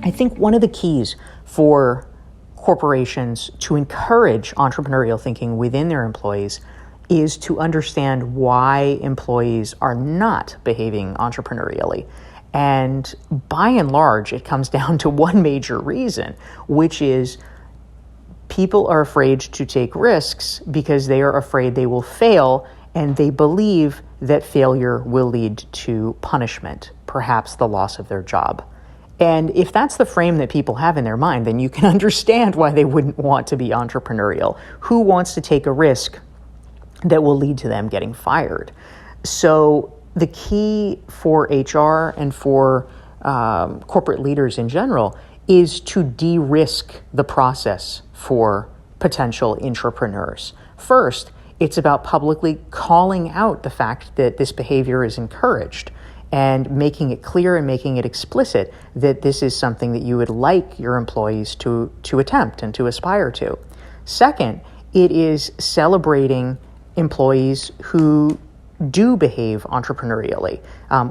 I think one of the keys for corporations to encourage entrepreneurial thinking within their employees is to understand why employees are not behaving entrepreneurially. And by and large, it comes down to one major reason, which is people are afraid to take risks because they are afraid they will fail, and they believe that failure will lead to punishment, perhaps the loss of their job. And if that's the frame that people have in their mind, then you can understand why they wouldn't want to be entrepreneurial. Who wants to take a risk that will lead to them getting fired? So the key for HR and for corporate leaders in general is to de-risk the process for potential intrapreneurs. First, it's about publicly calling out the fact that this behavior is encouraged and making it clear and making it explicit that this is something that you would like your employees to attempt and to aspire to. Second, it is celebrating employees who do behave entrepreneurially.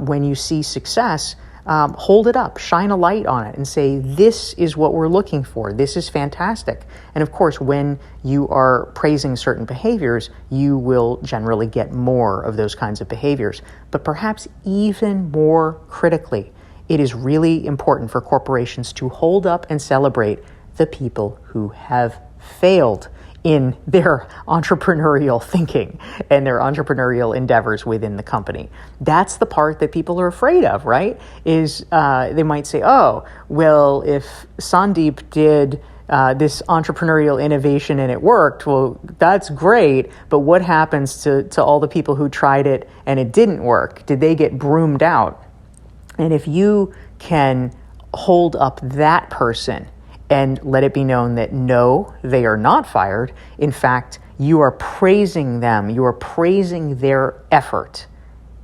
When you see success, hold it up, shine a light on it, and say, this is what we're looking for. This is fantastic. And of course, when you are praising certain behaviors, you will generally get more of those kinds of behaviors. But perhaps even more critically, it is really important for corporations to hold up and celebrate the people who have failed in their entrepreneurial thinking and their entrepreneurial endeavors within the company. That's the part that people are afraid of, right? Is they might say, oh, well, if Sandeep did this entrepreneurial innovation and it worked, well, that's great, but what happens to all the people who tried it and it didn't work? Did they get broomed out? And if you can hold up that person and let it be known that no, they are not fired. In fact, you are praising them. You are praising their effort.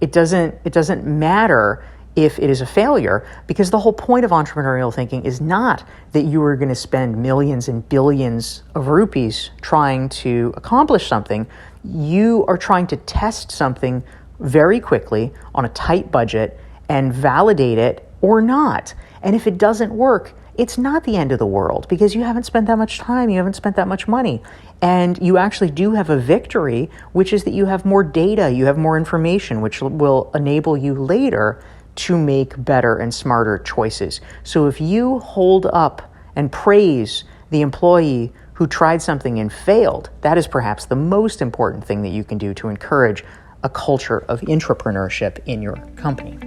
It doesn't matter if it is a failure, because the whole point of entrepreneurial thinking is not that you are going to spend millions and billions of rupees trying to accomplish something. You are trying to test something very quickly on a tight budget and validate it or not. And if it doesn't work, it's not the end of the world, because you haven't spent that much time, you haven't spent that much money, and you actually do have a victory, which is that you have more data, you have more information, which will enable you later to make better and smarter choices. So if you hold up and praise the employee who tried something and failed, that is perhaps the most important thing that you can do to encourage a culture of intrapreneurship in your company.